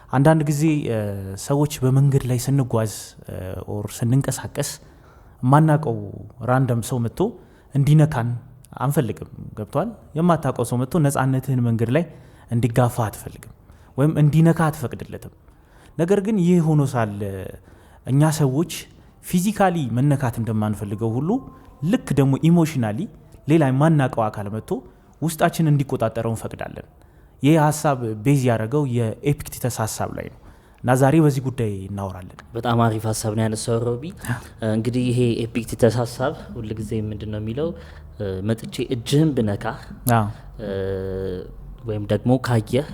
አንዳንድ ጊዜ ሰዎች በመንገድ ላይ ስንጓዝ ኦር ስንንቀሳቀስ ማናቀው ራንደም ሰው መጥቶ እንዲነካን አንፈልግም። ገብቷል? የማታቀው ሰው መጥቶ ነፃነትህን መንገድ ላይ እንዲጋፋ አትፈልግም ወይም እንዲነካ አትፈቅድለትም። ነገር ግን ይህ ሆኖ ሳለ እኛ ሰዎች ፊዚካሊ መነካት እንደማንፈልገው ሁሉ ልክ ደግሞ ኢሞሽናሊ ሌላ የማናቀው አካል መጥቶ ውስጣችን እንዲቆጣጠረው እንፈቅዳለን። ይህ ሀሳብ ቤዝ ያደረገው የኤፒክቴተስ ሀሳብ ላይ ነው እና ዛሬ በዚህ ጉዳይ እናወራለን። በጣም አሪፍ ሀሳብ ነው ያነሳው ሮቢ። እንግዲህ ይሄ ኤፒክቴተስ ሀሳብ ሁልጊዜ ምንድን ነው የሚለው መጥቼ እጅህን ብነካህ ወይም ደግሞ ካየህ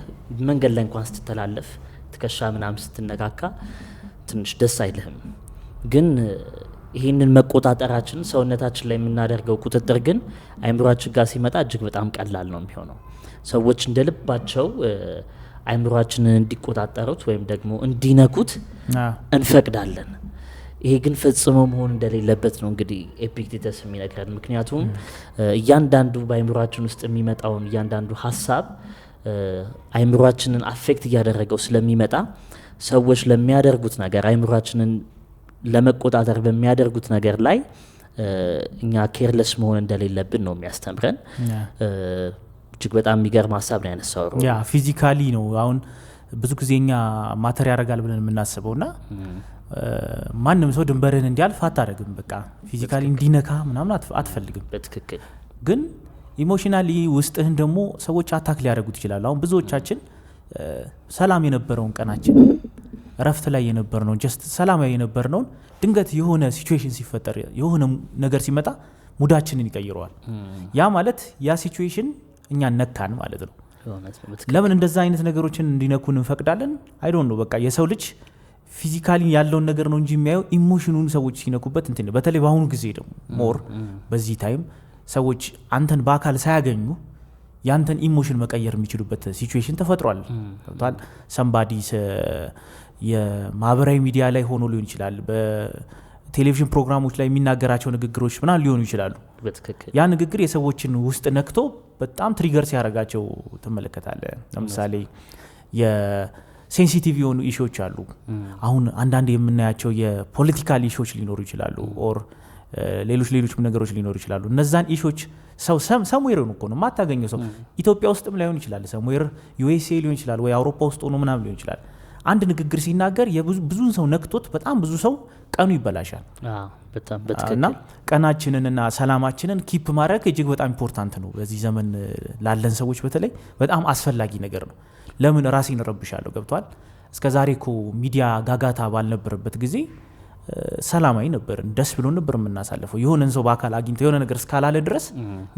መንገድ ላይ እንኳን ስትተላለፍ ትከሻ ምናምን ስትነካካ ትንሽ ደስ አይልህም። ግን ይህንን መቆጣጠራችን ሰውነታችን ላይ የምናደርገው ቁጥጥር ግን አይምሯችን ጋር ሲመጣ እጅግ በጣም ቀላል ነው የሚሆነው። ሰዎች እንደ ልባቸው አይምሯችንን እንዲቆጣጠሩት ወይም ደግሞ እንዲነኩት እንፈቅዳለን። ይሄ ግን ፈጽሞ መሆን እንደሌለበት ነው እንግዲህ ኤፒክቴተስ የሚነግረን። ምክንያቱም እያንዳንዱ በአይምሯችን ውስጥ የሚመጣውን እያንዳንዱ ሀሳብ አይምሯችንን አፌክት እያደረገው ስለሚመጣ ሰዎች ለሚያደርጉት ነገር አይምሯችንን ለመቆጣጠር በሚያደርጉት ነገር ላይ እኛ ኬርለስ መሆን እንደሌለብን ነው የሚያስተምረን። እጅግ በጣም የሚገርም ሀሳብ ነው ያነሳው። ያ ፊዚካሊ ነው አሁን ብዙ ጊዜ እኛ ማተር ያደርጋል ብለን የምናስበውና ማንም ሰው ድንበርህን እንዲያልፍ አታደርግም። በቃ ፊዚካሊ እንዲነካ ምናምን አትፈልግም። በትክክል ግን ኢሞሽናሊ ውስጥህን ደግሞ ሰዎች አታክ ሊያደርጉት ይችላሉ። አሁን ብዙዎቻችን ሰላም የነበረውን ቀናችን ረፍት ላይ የነበርነውን ጀስት ሰላማዊ የነበርነውን ድንገት የሆነ ሲቹዌሽን ሲፈጠር የሆነ ነገር ሲመጣ ሙዳችንን ይቀይረዋል። ያ ማለት ያ ሲቹዌሽን እኛ ነካን ማለት ነው። ለምን እንደዛ አይነት ነገሮችን እንዲነኩን እንፈቅዳለን? አይ ዶንት ኖ። በቃ የሰው ልጅ ፊዚካሊ ያለውን ነገር ነው እንጂ የሚያየው ኢሞሽኑን ሰዎች ሲነኩበት እንትን። በተለይ በአሁኑ ጊዜ ደግሞ ሞር በዚህ ታይም ሰዎች አንተን በአካል ሳያገኙ ያንተን ኢሞሽን መቀየር የሚችሉበት ሲቹዌሽን ተፈጥሯል። ገብቷል? ሰምባዲ የማህበራዊ ሚዲያ ላይ ሆኖ ሊሆን ይችላል፣ በቴሌቪዥን ፕሮግራሞች ላይ የሚናገራቸው ንግግሮች ምናምን ሊሆኑ ይችላሉ። ያ ንግግር የሰዎችን ውስጥ ነክቶ በጣም ትሪገር ሲያደርጋቸው ትመለከታለህ። ለምሳሌ የሴንሲቲቭ የሆኑ ኢሹዎች አሉ። አሁን አንዳንድ የምናያቸው የፖለቲካል ኢሹዎች ሊኖሩ ይችላሉ፣ ኦር ሌሎች ነገሮች ሊኖሩ ይችላሉ። እነዛን ኢሹዎች ሰው ሰምዌር ነው እኮ ነው የማታገኘው ሰው ኢትዮጵያ ውስጥም ላይሆን ይችላል፣ ሰምዌር ዩኤስኤ ሊሆን ይችላል፣ ወይ አውሮፓ ውስጥ ሆኖ ምናምን ሊሆን ይችላል። አንድ ንግግር ሲናገር ብዙን ሰው ነክቶት በጣም ብዙ ሰው ቀኑ ይበላሻል። እና ቀናችንንና ሰላማችንን ኪፕ ማድረግ እጅግ በጣም ኢምፖርታንት ነው። በዚህ ዘመን ላለን ሰዎች በተለይ በጣም አስፈላጊ ነገር ነው። ለምን ራሴን ረብሻለሁ? ገብቷል? እስከ ዛሬ እኮ ሚዲያ ጋጋታ ባልነበረበት ጊዜ ሰላማዊ ነበር፣ ደስ ብሎ ነበር የምናሳልፈው። የሆነን ሰው በአካል አግኝቶ የሆነ ነገር እስካላለ ድረስ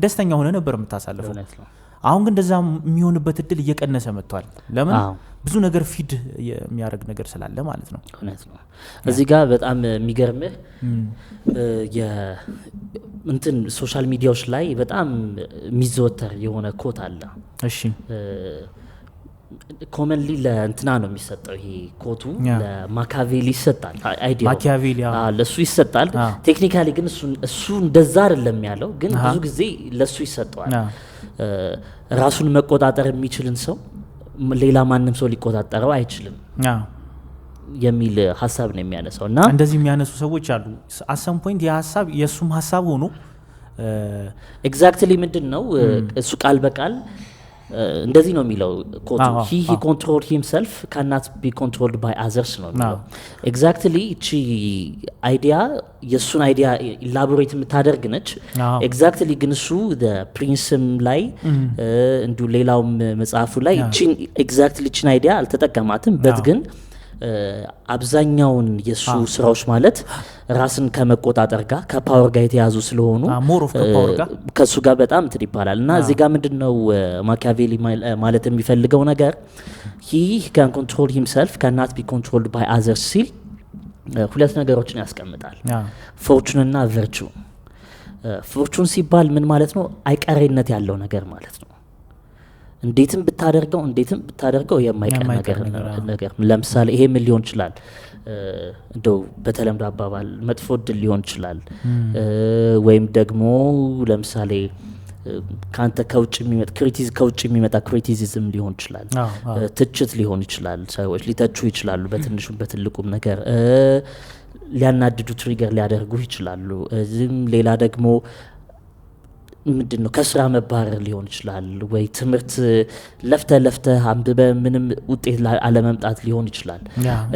ደስተኛ ሆነ ነበር የምታሳልፈው። አሁን ግን እንደዛ የሚሆንበት እድል እየቀነሰ መጥቷል። ለምን? ብዙ ነገር ፊድ የሚያደርግ ነገር ስላለ ማለት ነው። እውነት ነው። እዚህ ጋር በጣም የሚገርምህ እንትን ሶሻል ሚዲያዎች ላይ በጣም የሚዘወተር የሆነ ኮት አለ። እሺ ኮመንሊ ለእንትና ነው የሚሰጠው ይሄ ኮቱ ለማኪያቬሊ ይሰጣል። አይዲያው ማኪያቬሊ ለሱ ይሰጣል። ቴክኒካሊ ግን እሱ እንደዛ አይደለም ያለው፣ ግን ብዙ ጊዜ ለሱ ይሰጠዋል። ራሱን መቆጣጠር የሚችልን ሰው ሌላ ማንም ሰው ሊቆጣጠረው አይችልም የሚል ሀሳብ ነው የሚያነሳው። እና እንደዚህ የሚያነሱ ሰዎች አሉ። አሰም ፖይንት የሀሳብ የእሱም ሀሳብ ሆኖ ኤግዛክትሊ ምንድን ነው እሱ ቃል በቃል እንደዚህ ነው የሚለው ኮቱ he control himself cannot be controlled by others ነው የሚለው። ኤግዛክትሊ እቺ አይዲያ የሱን አይዲያ ኢላቦሬት የምታደርግ ነች። ኤግዛክትሊ ግን እሱ ፕሪንስም ላይ እንዲሁ ሌላውም መጽሐፉ ላይ እቺን ኤግዛክትሊ እቺን አይዲያ አልተጠቀማትም። በት ግን አብዛኛውን የሱ ስራዎች ማለት ራስን ከመቆጣጠር ጋር ከፓወር ጋር የተያዙ ስለሆኑ ከሱ ጋር በጣም እንትን ይባላል። እና እዚህ ጋር ምንድነው ማኪያቬሊ ማለት የሚፈልገው ነገር he can control himself cannot be controlled by others ሲል ሁለት ነገሮችን ያስቀምጣል። ፎርቹን እና ቨርቹ። ፎርቹን ሲባል ምን ማለት ነው? አይቀሬነት ያለው ነገር ማለት ነው። እንዴትም ብታደርገው የማይቀር ነገር። ለምሳሌ ይሄ ምን ሊሆን ይችላል? እንደው በተለምዶ አባባል መጥፎ እድል ሊሆን ይችላል። ወይም ደግሞ ለምሳሌ ካንተ ከውጭ የሚመጣ ክሪቲሲዝም ሊሆን ይችላል፣ ትችት ሊሆን ይችላል። ሰዎች ሊተቹ ይችላሉ በትንሹም በትልቁም ነገር ሊያናድዱ ትሪገር ሊያደርጉ ይችላሉ። ሌላ ደግሞ ምንድነው ከስራ መባረር ሊሆን ይችላል፣ ወይ ትምህርት ለፍተ አንብበ ምንም ውጤት አለመምጣት ሊሆን ይችላል።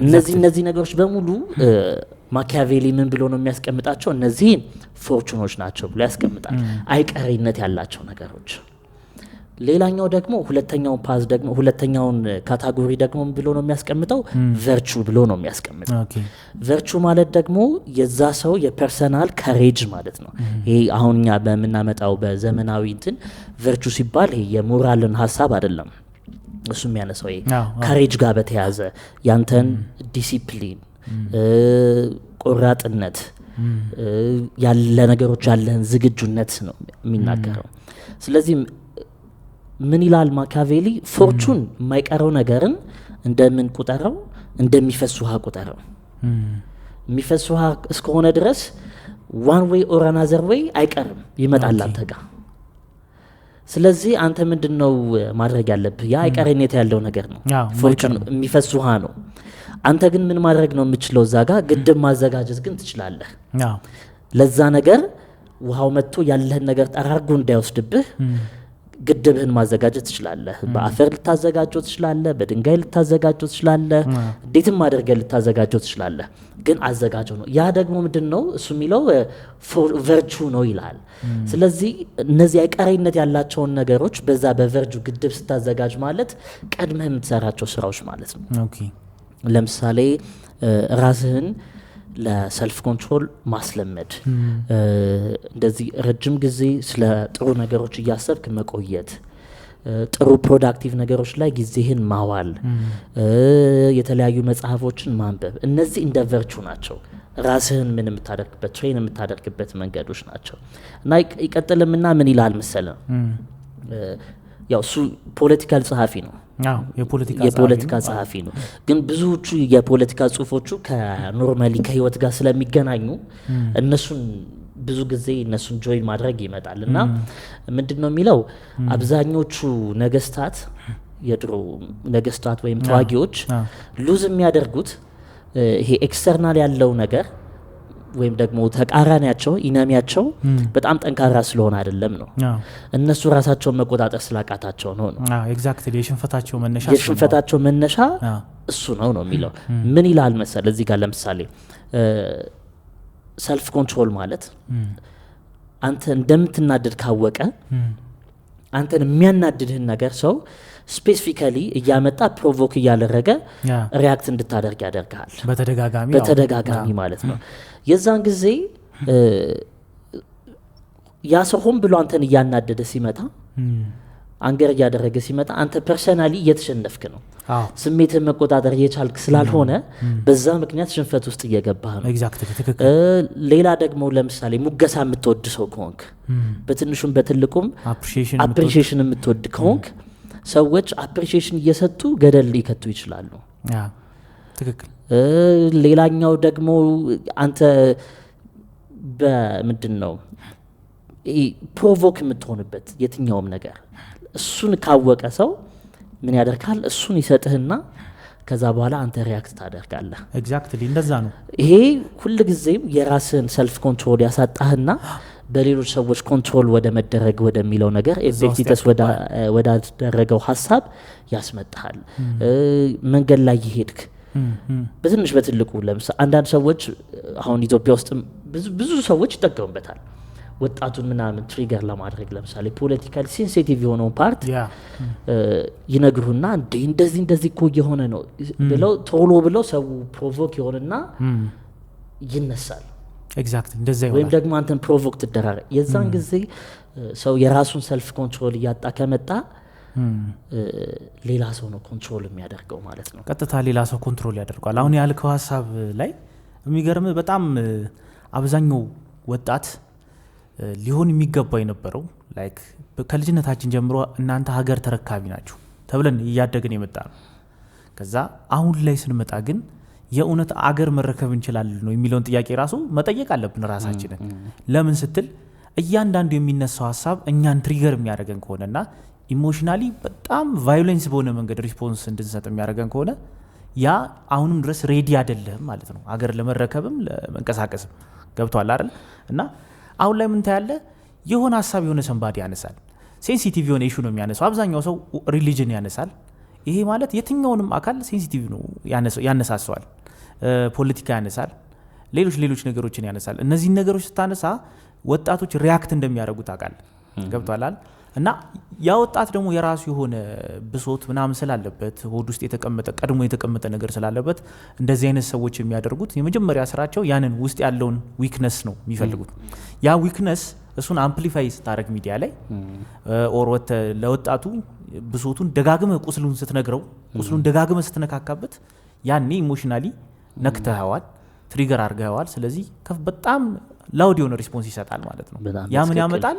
እነዚህ ነገሮች በሙሉ ማኪያቬሊ ምን ብሎ ነው የሚያስቀምጣቸው? እነዚህን ፎርቹኖች ናቸው ብሎ ያስቀምጣል፣ አይቀሬነት ያላቸው ነገሮች። ሌላኛው ደግሞ ሁለተኛውን ካታጎሪ ደግሞ ምን ብሎ ነው የሚያስቀምጠው? ቨርቹ ብሎ ነው የሚያስቀምጠው። ቨርቹ ማለት ደግሞ የዛ ሰው የፐርሰናል ካሬጅ ማለት ነው። ይሄ አሁን እኛ በምናመጣው በዘመናዊ እንትን ቨርቹ ሲባል ይሄ የሞራልን ሀሳብ አይደለም እሱ የሚያነሳው። ይሄ ካሬጅ ጋር በተያዘ ያንተን ዲሲፕሊን፣ ቆራጥነት፣ ያለ ነገሮች ያለህን ዝግጁነት ነው የሚናገረው። ስለዚህ ምን ይላል ማኪያቬሊ? ፎርቹን የማይቀረው ነገርን እንደምን ቁጠረው? እንደሚፈስ ውሃ ቁጠረው። የሚፈስ ውሃ እስከሆነ ድረስ ዋን ዌይ ኦር አናዘር ዌይ አይቀርም፣ ይመጣል አንተ ጋር። ስለዚህ አንተ ምንድነው ማድረግ ያለብህ? ያ አይቀሬነት ያለው ነገር ነው። ፎርቹን የሚፈስ ውሃ ነው። አንተ ግን ምን ማድረግ ነው የምችለው? እዛ ጋር ግድብ ማዘጋጀት ግን ትችላለህ። ለዛ ነገር ውሃው መጥቶ ያለህን ነገር ጠራርጎ እንዳይወስድብህ ግድብህን ማዘጋጀት ትችላለህ። በአፈር ልታዘጋጀው ትችላለህ፣ በድንጋይ ልታዘጋጀው ትችላለህ፣ እንዴትም አድርገህ ልታዘጋጀው ትችላለህ። ግን አዘጋጀው ነው። ያ ደግሞ ምንድነው እሱ የሚለው ቨርቹ ነው ይላል። ስለዚህ እነዚህ አይቀሬነት ያላቸውን ነገሮች በዛ በቨርቹ ግድብ ስታዘጋጅ ማለት ቀድመህ የምትሰራቸው ስራዎች ማለት ነው። ለምሳሌ ራስህን ለሰልፍ ኮንትሮል ማስለመድ፣ እንደዚህ ረጅም ጊዜ ስለ ጥሩ ነገሮች እያሰብክ መቆየት፣ ጥሩ ፕሮዳክቲቭ ነገሮች ላይ ጊዜህን ማዋል፣ የተለያዩ መጽሐፎችን ማንበብ፣ እነዚህ እንደ ቨርቹ ናቸው። ራስህን ምን የምታደርግበት ትሬን የምታደርግበት መንገዶች ናቸው። እና ይቀጥልምና ምን ይላል መሰለ፣ ያው እሱ ፖለቲካል ጸሐፊ ነው፣ የፖለቲካ ጸሐፊ ነው። ግን ብዙዎቹ የፖለቲካ ጽሁፎቹ ከኖርማሊ ከህይወት ጋር ስለሚገናኙ እነሱን ብዙ ጊዜ እነሱን ጆይን ማድረግ ይመጣል። እና ምንድነው የሚለው? አብዛኞቹ ነገስታት፣ የድሮ ነገስታት ወይም ተዋጊዎች ሉዝ የሚያደርጉት ይሄ ኤክስተርናል ያለው ነገር ወይም ደግሞ ተቃራኒያቸው ኢነሚያቸው በጣም ጠንካራ ስለሆነ አይደለም ነው፣ እነሱ ራሳቸውን መቆጣጠር ስላቃታቸው ነው። ኤግዛክትሊ የሽንፈታቸው መነሻ እሱ ነው የሚለው። ምን ይላል መሰለ እዚህ ጋር ለምሳሌ ሰልፍ ኮንትሮል ማለት አንተ እንደምትናደድ ካወቀ አንተን የሚያናድድህን ነገር ሰው ስፔሲፊካሊ እያመጣ ፕሮቮክ እያደረገ ሪያክት እንድታደርግ ያደርግሃል በተደጋጋሚ ማለት ነው። የዛን ጊዜ ያ ሰው ሆን ብሎ አንተን እያናደደ ሲመጣ አንገር እያደረገ ሲመጣ አንተ ፐርሰናሊ እየተሸነፍክ ነው። ስሜትህን መቆጣጠር እየቻልክ ስላልሆነ በዛ ምክንያት ሽንፈት ውስጥ እየገባህ ነው። ሌላ ደግሞ ለምሳሌ ሙገሳ የምትወድ ሰው ከሆንክ፣ በትንሹም በትልቁም አፕሪሺዬሽን የምትወድ ከሆንክ ሰዎች አፕሪሺዬሽን እየሰጡ ገደል ሊከቱ ይችላሉ። ትክክል። ሌላኛው ደግሞ አንተ በምንድን ነው ፕሮቮክ የምትሆንበት የትኛውም ነገር እሱን ካወቀ ሰው ምን ያደርጋል? እሱን ይሰጥህና ከዛ በኋላ አንተ ሪያክት ታደርጋለህ። ኤግዛክትሊ እንደዛ ነው። ይሄ ሁልጊዜም የራስህን ሰልፍ ኮንትሮል ያሳጣህና በሌሎች ሰዎች ኮንትሮል ወደ መደረግ ወደሚለው ነገር ኤፒክቴተስ ወዳደረገው ሀሳብ ያስመጣሃል። መንገድ ላይ ይሄድክ በትንሽ በትልቁ ለምሳሌ አንዳንድ ሰዎች አሁን ኢትዮጵያ ውስጥ ብዙ ሰዎች ይጠቀሙበታል ወጣቱን ምናምን ትሪገር ለማድረግ። ለምሳሌ ፖለቲካሊ ሴንሲቲቭ የሆነውን ፓርት ይነግሩና እንደዚህ እኮ እየሆነ ነው ብለው ቶሎ ብለው ሰው ፕሮቮክ ይሆንና ይነሳል። ኤግዛክትሊ እንደዛ ይሆናል። ወይም ደግሞ አንተን ፕሮቮክ ትደራረግ። የዛን ጊዜ ሰው የራሱን ሰልፍ ኮንትሮል እያጣ ከመጣ ሌላ ሰው ነው ኮንትሮል የሚያደርገው ማለት ነው። ቀጥታ ሌላ ሰው ኮንትሮል ያደርጋል። አሁን ያልከው ሀሳብ ላይ የሚገርም በጣም አብዛኛው ወጣት ሊሆን የሚገባ የነበረው ላይክ ከልጅነታችን ጀምሮ እናንተ ሀገር ተረካቢ ናችሁ ተብለን እያደግን የመጣ ነው። ከዛ አሁን ላይ ስንመጣ ግን የእውነት አገር መረከብ እንችላለን ነው የሚለውን ጥያቄ ራሱ መጠየቅ አለብን ራሳችንን። ለምን ስትል እያንዳንዱ የሚነሳው ሀሳብ እኛን ትሪገር የሚያደርገን ከሆነና ኢሞሽናሊ በጣም ቫዮለንስ በሆነ መንገድ ሪስፖንስ እንድንሰጥ የሚያደርገን ከሆነ ያ አሁንም ድረስ ሬዲ አይደለም ማለት ነው አገር ለመረከብም ለመንቀሳቀስም ገብቷል አይደል እና አሁን ላይ ምን ታያለ የሆነ ሀሳብ የሆነ ሰንባዲ ያነሳል ሴንሲቲቭ የሆነ ኢሹ ነው የሚያነሳው አብዛኛው ሰው ሪሊጅን ያነሳል ይሄ ማለት የትኛውንም አካል ሴንሲቲቭ ነው ያነሳሰዋል ፖለቲካ ያነሳል ሌሎች ነገሮችን ያነሳል እነዚህ ነገሮች ስታነሳ ወጣቶች ሪያክት እንደሚያደርጉት አቃል ገብቷል እና ያ ወጣት ደግሞ የራሱ የሆነ ብሶት ምናምን ስላለበት ሆድ ውስጥ ቀድሞ የተቀመጠ ነገር ስላለበት እንደዚህ አይነት ሰዎች የሚያደርጉት የመጀመሪያ ስራቸው ያንን ውስጥ ያለውን ዊክነስ ነው የሚፈልጉት ያ ዊክነስ እሱን አምፕሊፋይ ስታደርግ ሚዲያ ላይ ኦር ለወጣቱ ብሶቱን ደጋግመ ቁስሉን ስትነግረው ቁስሉን ደጋግመ ስትነካካበት ያኔ ኢሞሽናሊ ነክተኸዋል ትሪገር አድርገዋል ስለዚህ በጣም ላውድ የሆነ ሪስፖንስ ይሰጣል ማለት ነው ያ ምን ያመጣል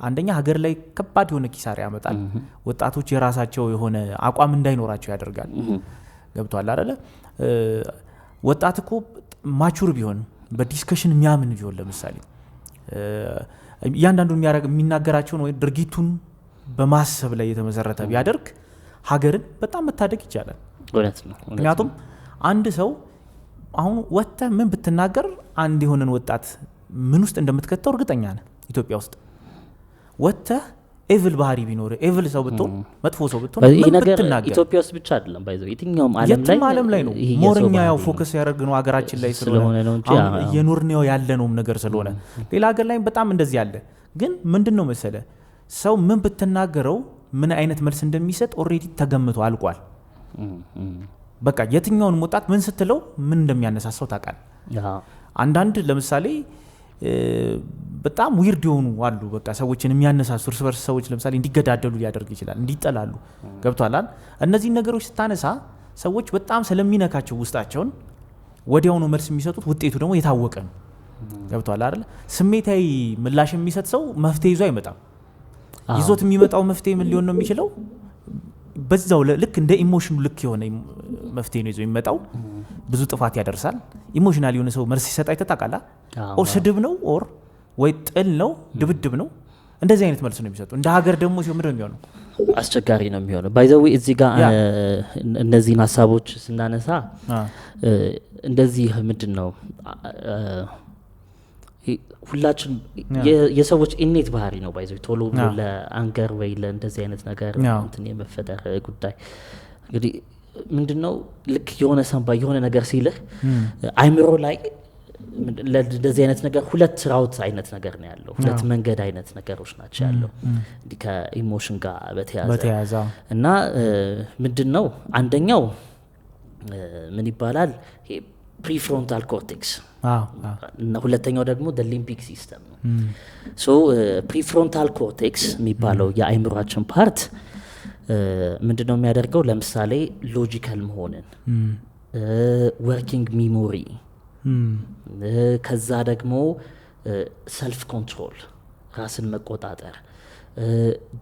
አንደኛ ሀገር ላይ ከባድ የሆነ ኪሳራ ያመጣል ወጣቶች የራሳቸው የሆነ አቋም እንዳይኖራቸው ያደርጋል ገብቷል አይደለ ወጣት እኮ ማቹር ቢሆን በዲስከሽን የሚያምን ቢሆን ለምሳሌ እያንዳንዱን የሚናገራቸውን ወይ ድርጊቱን በማሰብ ላይ የተመሰረተ ቢያደርግ ሀገርን በጣም መታደግ ይቻላል ምክንያቱም አንድ ሰው አሁን ወጥተህ ምን ብትናገር አንድ የሆነን ወጣት ምን ውስጥ እንደምትከተው እርግጠኛ ነህ ኢትዮጵያ ውስጥ ወጥተህ ኤቪል ባህሪ ቢኖር ኤቪል ሰው ብትሆን መጥፎ ሰው ብትሆን ምን ብትናገር ኢትዮጵያ ውስጥ ብቻ አይደለም ባይዘው የትኛውም ዓለም ላይ ነው ሞርኛ ያው ፎከስ ያደርግነው ሀገራችን ላይ ስለሆነ የኖርኔው ያለነው ነገር ስለሆነ ሌላ ሀገር ላይ በጣም እንደዚህ ያለ ግን ምንድነው መሰለ ሰው ምን ብትናገረው ምን አይነት መልስ እንደሚሰጥ ኦሬዲ ተገምቶ አልቋል በቃ የትኛውን ወጣት ምን ስትለው ምን እንደሚያነሳሳው ታውቃል አንዳንድ ለምሳሌ በጣም ዊርድ የሆኑ አሉ በቃ ሰዎችን የሚያነሳሱ እርስ በርስ ሰዎች ለምሳሌ እንዲገዳደሉ ሊያደርግ ይችላል እንዲጠላሉ ገብቷል እነዚህ ነገሮች ስታነሳ ሰዎች በጣም ስለሚነካቸው ውስጣቸውን ወዲያውኑ መልስ የሚሰጡት ውጤቱ ደግሞ የታወቀ ነው ገብቷል አይደል ስሜታዊ ምላሽ የሚሰጥ ሰው መፍትሄ ይዞ አይመጣም ይዞት የሚመጣው መፍትሄ ምን ሊሆን ነው የሚችለው በዛው ልክ እንደ ኢሞሽኑ ልክ የሆነ መፍትሄ ነው ይዞ የሚመጣው ብዙ ጥፋት ያደርሳል ኢሞሽናል የሆነ ሰው መልስ ሲሰጥ አይተጣቃላ ኦር ስድብ ነው ኦር ወይ ጥል ነው ድብድብ ነው እንደዚህ አይነት መልስ ነው የሚሰጠው እንደ ሀገር ደግሞ ሲሆን ምንድነው የሚሆነው አስቸጋሪ ነው የሚሆነው ባይዘው እዚህ ጋር እነዚህን ሀሳቦች ስናነሳ እንደዚህ ምንድነው ሁላችን የሰዎች ኢኔት ባህሪ ነው ባይዘው ቶሎ ለአንገር ወይ ለእንደዚህ አይነት ነገር እንትን የመፈጠር ጉዳይ እንግዲህ ምንድነው ልክ የሆነ ሰንባ የሆነ ነገር ሲልህ አይምሮ ላይ ለዚህ አይነት ነገር ሁለት ራውት አይነት ነገር ነው ያለው ሁለት መንገድ አይነት ነገሮች ናቸው ያለው እንዲህ ከኢሞሽን ጋር በተያያዘ እና ምንድነው አንደኛው ምን ይባላል ይሄ ፕሪፍሮንታል ኮርቴክስ እና ሁለተኛው ደግሞ the limbic system ነው ሶ ፕሪፍሮንታል ኮርቴክስ የሚባለው የአይምሮአችን ፓርት ምንድነው የሚያደርገው ለምሳሌ ሎጂካል መሆንን ወርኪንግ ሚሞሪ ከዛ ደግሞ ሰልፍ ኮንትሮል ራስን መቆጣጠር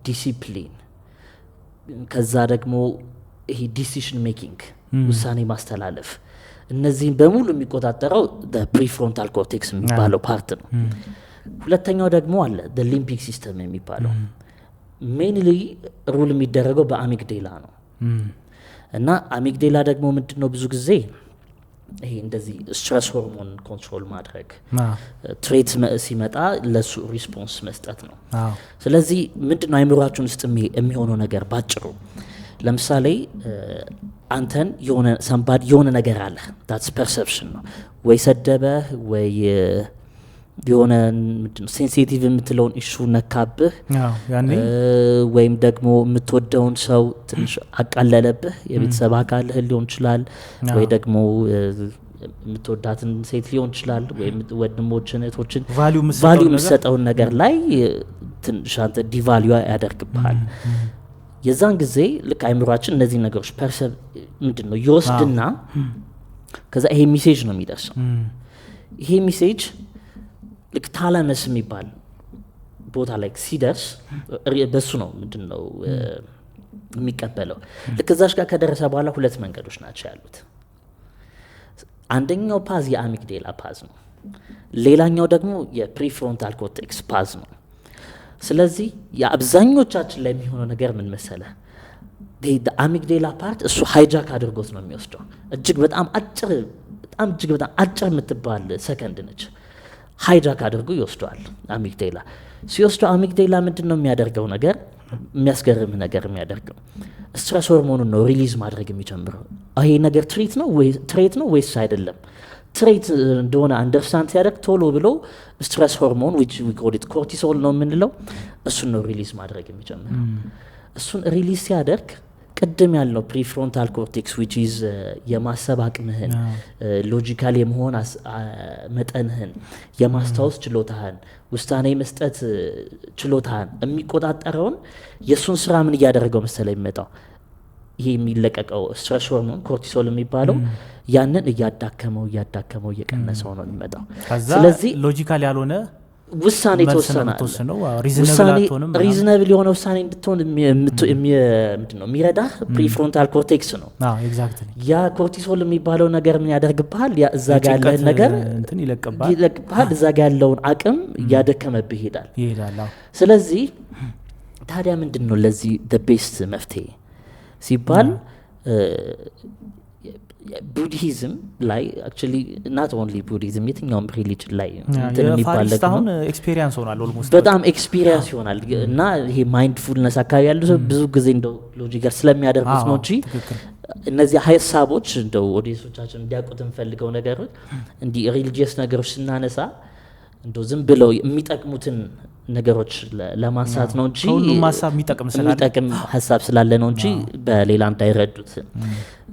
ዲሲፕሊን ከዛ ደግሞ ይሄ ዲሲዥን ሜኪንግ ውሳኔ ማስተላለፍ እነዚህን በሙሉ የሚቆጣጠረው ፕሪፍሮንታል ኮርቴክስ የሚባለው ፓርት ነው ሁለተኛው ደግሞ አለ the limbic system የሚባለው ሜንሊ ሩል የሚደረገው በአሚግዴላ ነው እና አሚግዴላ ደግሞ ምንድነው ብዙ ጊዜ ይሄ እንደዚህ ስትረስ ሆርሞን ኮንትሮል ማድረግ ትሬት ሲመጣ ለሱ ሪስፖንስ መስጠት ነው ስለዚህ ምንድነው አይምሮአችን ውስጥ የሚሆነው ነገር ባጭሩ ለምሳሌ አንተን የሆነ ሰንባድ የሆነ ነገር አለ that's perception ነው ወይ ሰደበህ ወይ የሆነ ምንድነው ሴንሲቲቭ የምትለውን ኢሹ ነካብህ ወይም ደግሞ የምትወደውን ሰው ትንሽ አቃለለብህ የቤተሰብ አካልህ ሊሆን ይችላል ወይ ደግሞ የምትወዳትን ሴት ሊሆን ይችላል ወይ ወንድሞችን እህቶችን ቫልዩ የምትሰጠውን ነገር ላይ ትንሽ አንተ ዲቫልዩ ያደርግብሃል የዛን ጊዜ ልክ አይምሮአችን እነዚህ ነገሮች ፐርሰብ ምንድነው ይወስድና ከዛ ይሄ ሜሴጅ ነው የሚደርሰው ይሄ ሜሴጅ ልክ ታላመስ የሚባል ቦታ ላይ ሲደርስ በሱ ነው ምንድነው የሚቀበለው ልክ እዛሽ ጋር ከደረሰ በኋላ ሁለት መንገዶች ናቸው ያሉት አንደኛው ፓዝ የአሚግዴላ ፓዝ ነው ሌላኛው ደግሞ የፕሪፍሮንታል ኮርቴክስ ፓዝ ነው። ስለዚህ የአብዛኞቻችን ላይ የሚሆነው ነገር ምን መሰለ አሚግዴላ ፓርት እሱ ሃይጃክ አድርጎት ነው የሚወስደው። እጅግ በጣም አጭር የምትባል ሰከንድ ነች። ሃይጃክ አድርጎ ይወስደዋል አሚግዴላ። ሲወስደው አሚግዴላ ምንድን ነው የሚያደርገው ነገር የሚያስገርም ነገር የሚያደርገው ስትረስ ሆርሞኑን ነው ሪሊዝ ማድረግ የሚጀምረው። ይሄ ነገር ትሬት ነው ወይስ አይደለም? ትሬት እንደሆነ አንደርስታንድ ሲያደርግ ቶሎ ብሎ ስትረስ ሆርሞን ኮርቲሶል ነው የምንለው እሱን ነው ሪሊዝ ማድረግ የሚጀምረው። እሱን ሪሊዝ ሲያደርግ ቅድም ያልነው ፕሪፍሮንታል ኮርቴክስ ዊች ኢዝ የማሰብ አቅምህን፣ ሎጂካል የመሆን መጠንህን፣ የማስታወስ ችሎታህን፣ ውሳኔ መስጠት ችሎታህን የሚቆጣጠረውን የእሱን ስራ ምን እያደረገው መሰለ የሚመጣው ይሄ የሚለቀቀው ስትረስ ሆርሞን ኮርቲሶል የሚባለው ያንን እያዳከመው እየቀነሰው ነው የሚመጣው። ስለዚህ ሎጂካል ያልሆነ ውሳኔ ተወሰናል። ሪዝነብል የሆነ ውሳኔ እንድትሆን ምንድነው የሚረዳህ ፕሪፍሮንታል ኮርቴክስ ነው። ያ ኮርቲሶል የሚባለው ነገር ምን ያደርግብሃል? ያ እዛ ጋር ያለህን ነገር ይለቅብሃል። እዛ ጋር ያለውን አቅም እያደከመብህ ይሄዳል። ስለዚህ ታዲያ ምንድን ነው ለዚህ ቤስት መፍትሄ ሲባል ቡዲዝም ላይ አክቹሊ ናት ኦንሊ ቡዲዝም የትኛውም ሪሊጅን ላይ እንትን የሚባል አሁን ኤክስፒሪየንስ ሆናል ኦልሞስት በጣም ኤክስፒሪየንስ ይሆናል። እና ይሄ ማይንድፉልነስ አካባቢ ያሉ ሰው ብዙ ጊዜ እንደው ሎጂካል ስለሚያደርጉት ነው እንጂ እነዚህ ሀሳቦች እንደው ኦዲየንሶቻችን እንዲያውቁት የምፈልገው ነገሮች እንዲህ ሪሊጂየስ ነገሮች ስናነሳ እንደው ዝም ብለው የሚጠቅሙትን ነገሮች ለማንሳት ነው እንጂ ሁሉም ሀሳብ የሚጠቅም ሀሳብ ስላለ ነው እንጂ በሌላ እንዳይረዱት።